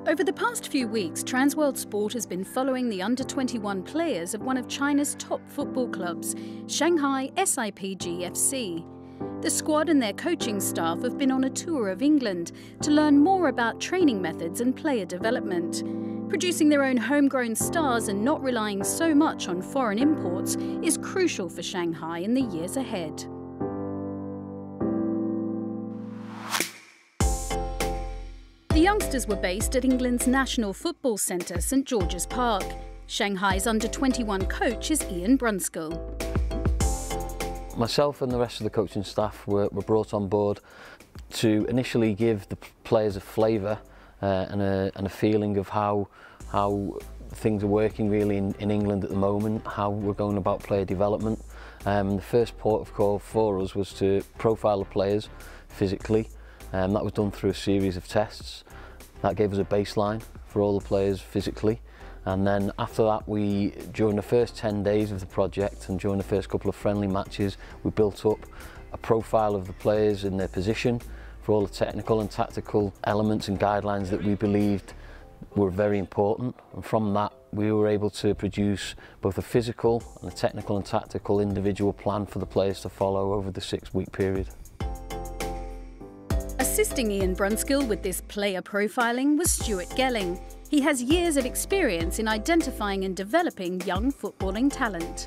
Over the past few weeks, Transworld Sport has been following the under-21 players of one of China's top football clubs, Shanghai SIPG FC. The squad and their coaching staff have been on a tour of England to learn more about training methods and player development. Producing their own homegrown stars and not relying so much on foreign imports is crucial for Shanghai in the years ahead. The youngsters were based at England's National Football Centre, St George's Park. Shanghai's under-21 coach is Ian Brunskill. Myself and the rest of the coaching staff were brought on board to initially give the players a flavour and a feeling of how things are working really in England at the moment, how we're going about player development. The first port of call for us was to profile the players physically. That was done through a series of tests. That gave us a baseline for all the players physically. And then after that, during the first 10 days of the project and during the first couple of friendly matches, we built up a profile of the players in their position for all the technical and tactical elements and guidelines that we believed were very important. And from that, we were able to produce both a physical and a technical and tactical individual plan for the players to follow over the 6-week period. Assisting Ian Brunskill with this player profiling was Stuart Gelling. He has years of experience in identifying and developing young footballing talent.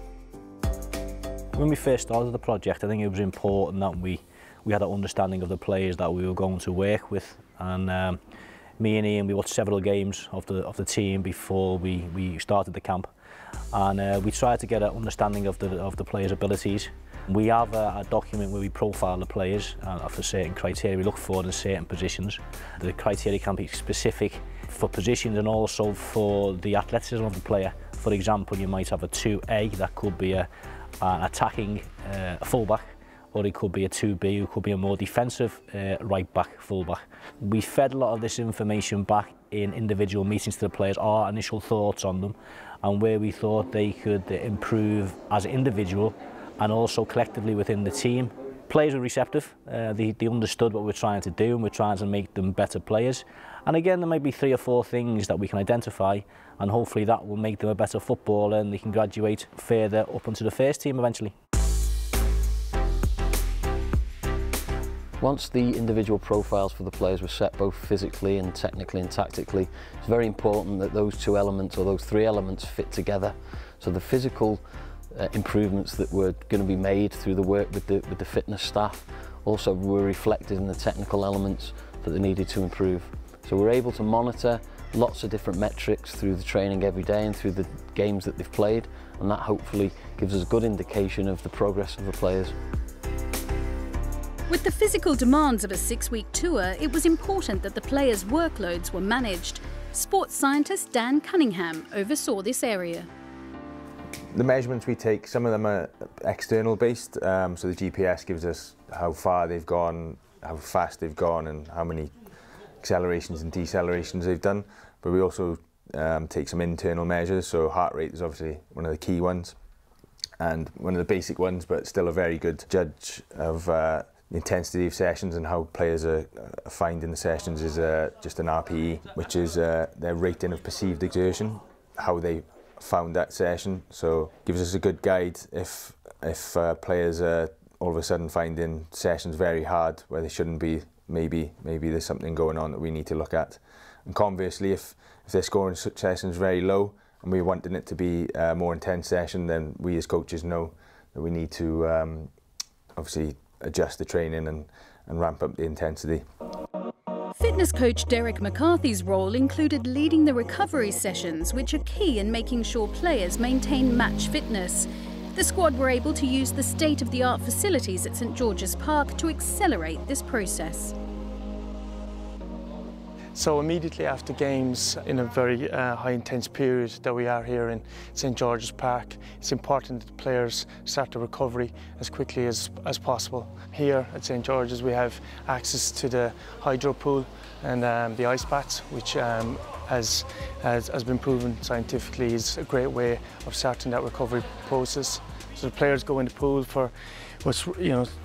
When we first started the project, I think it was important that we had an understanding of the players that we were going to work with. And me and Ian, we watched several games of the team before we started the camp. And we tried to get an understanding of the players' abilities. We have a document where we profile the players for certain criteria we look for in certain positions. The criteria can be specific for positions and also for the athleticism of the player. For example, you might have a 2A, that could be an attacking fullback, or it could be a 2B, who could be a more defensive right-back, fullback. We fed a lot of this information back in individual meetings to the players, our initial thoughts on them, and where we thought they could improve as an individual and also collectively within the team. Players were receptive, they understood what we're trying to do, and we're trying to make them better players. And again, there might be 3 or 4 things that we can identify, and hopefully that will make them a better footballer and they can graduate further up into the first team eventually. Once the individual profiles for the players were set both physically and technically and tactically, it's very important that those 2 elements or those 3 elements fit together. So the physical improvements that were going to be made through the work with the fitness staff also were reflected in the technical elements that they needed to improve. So we're able to monitor lots of different metrics through the training every day and through the games that they've played, and that hopefully gives us a good indication of the progress of the players. With the physical demands of a 6-week tour, it was important that the players' workloads were managed. Sports scientist Dan Cunningham oversaw this area. The measurements we take, some of them are external based, so the GPS gives us how far they've gone, how fast they've gone and how many accelerations and decelerations they've done. But we also take some internal measures, so heart rate is obviously one of the key ones and one of the basic ones, but still a very good judge of the intensity of sessions, and how players are finding the sessions is just an RPE, which is their rating of perceived exertion, how they found that session. So gives us a good guide if players are all of a sudden finding sessions very hard where they shouldn't be. Maybe there's something going on that we need to look at. And conversely, if they're scoring sessions very low and we're wanting it to be a more intense session, then we as coaches know that we need to obviously adjust the training and ramp up the intensity. Fitness coach Derek McCarthy's role included leading the recovery sessions, which are key in making sure players maintain match fitness. The squad were able to use the state-of-the-art facilities at St George's Park to accelerate this process. So immediately after games, in a very high intense period that we are here in St George's Park, it's important that the players start the recovery as quickly as possible. Here at St George's we have access to the hydro pool and the ice baths, which has been proven scientifically is a great way of starting that recovery process. So the players go in the pool for what's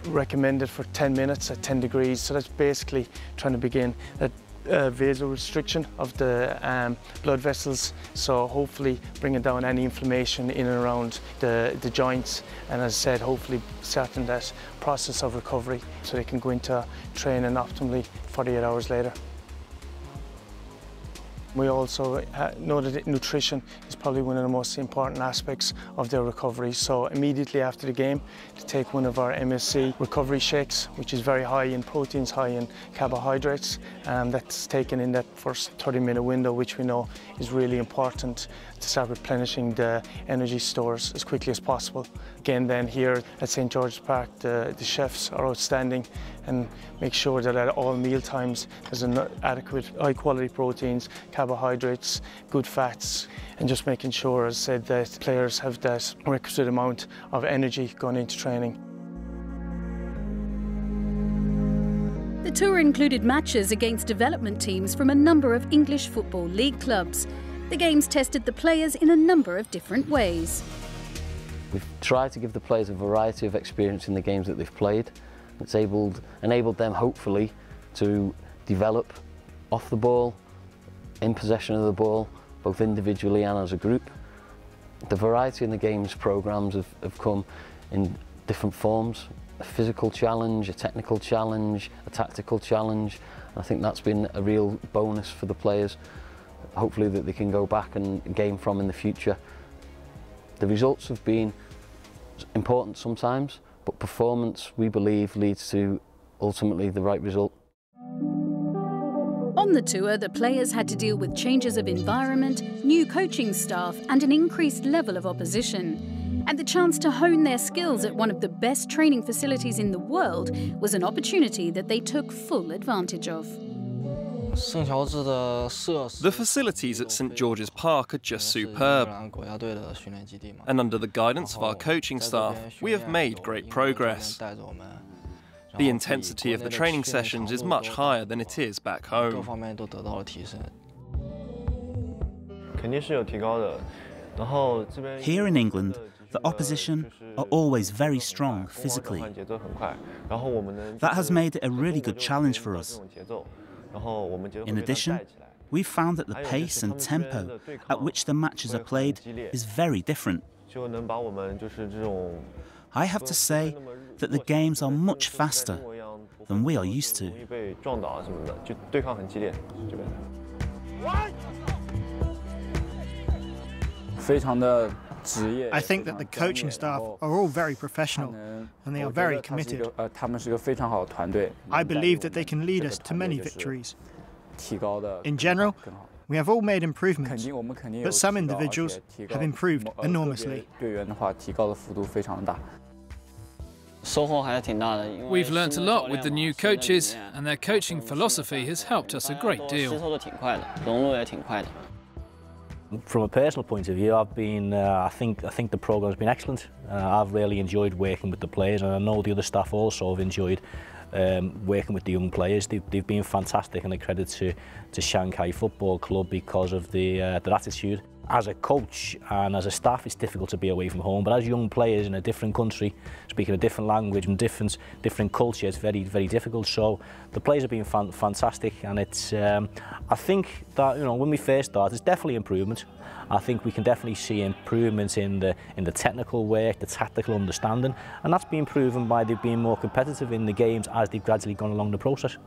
recommended for 10 minutes at 10 degrees. So that's basically trying to begin that vasal restriction of the blood vessels, so hopefully bringing down any inflammation in and around the joints, and as I said, hopefully starting that process of recovery so they can go into training optimally 48 hours later. We also know that nutrition is probably one of the most important aspects of their recovery. So immediately after the game, to take one of our MSC recovery shakes, which is very high in proteins, high in carbohydrates, and that's taken in that first 30-minute window, which we know is really important to start replenishing the energy stores as quickly as possible. Again, then here at St. George's Park, the chefs are outstanding and make sure that at all meal times there's an adequate high-quality proteins, carbohydrates, good fats, and just making sure, as I said, that players have that requisite amount of energy going into training. The tour included matches against development teams from a number of English Football League clubs. The games tested the players in a number of different ways. We've tried to give the players a variety of experience in the games that they've played. It's enabled them, hopefully, to develop off the ball, in possession of the ball, both individually and as a group. The variety in the games programmes have come in different forms: a physical challenge, a technical challenge, a tactical challenge. And I think that's been a real bonus for the players, hopefully that they can go back and gain from in the future. The results have been important sometimes, but performance, we believe, leads to ultimately the right result. On the tour, the players had to deal with changes of environment, new coaching staff, and an increased level of opposition. And the chance to hone their skills at one of the best training facilities in the world was an opportunity that they took full advantage of. The facilities at St. George's Park are just superb, and under the guidance of our coaching staff, we have made great progress. The intensity of the training sessions is much higher than it is back home. Here in England, the opposition are always very strong physically. That has made it a really good challenge for us. In addition, we've found that the pace and tempo at which the matches are played is very different. I have to say that the games are much faster than we are used to. I think that the coaching staff are all very professional and they are very committed. I believe that they can lead us to many victories. In general, we have all made improvements, but some individuals have improved enormously. We've learnt a lot with the new coaches, and their coaching philosophy has helped us a great deal. From a personal point of view, I think the programme's been excellent. I've really enjoyed working with the players, and I know the other staff also have enjoyed working with the young players. They've been fantastic, and a credit to Shanghai Football Club because of their attitude. As a coach and as a staff, it's difficult to be away from home, but as young players in a different country, speaking a different language and different culture, it's very, very difficult. So the players have been fantastic, and it's I think that, you know, when we first started, it's definitely improvement. I think we can definitely see improvements in the technical work, the tactical understanding, and that's been proven by them being more competitive in the games as they've gradually gone along the process.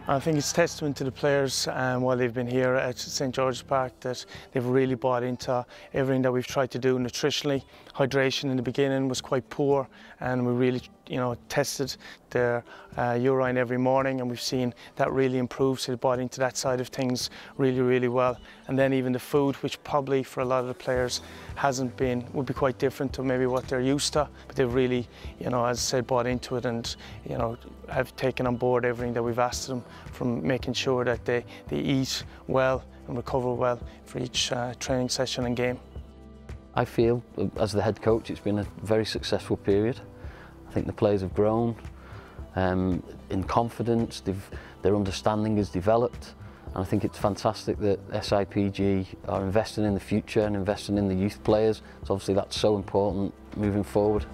I think it's testament to the players while they've been here at St. George's Park that they've really bought into everything that we've tried to do nutritionally. Hydration in the beginning was quite poor, and we really, tested their urine every morning, and we've seen that really improve. So they bought into that side of things really, really well. And then even the food, which probably for a lot of the players would be quite different to maybe what they're used to, but they've really, as I said, bought into it, and have taken on board everything that we've asked them, from making sure that they eat well and recover well for each training session and game. I feel, as the head coach, it's been a very successful period. I think the players have grown in confidence, their understanding has developed, and I think it's fantastic that SIPG are investing in the future and investing in the youth players. So obviously that's so important moving forward.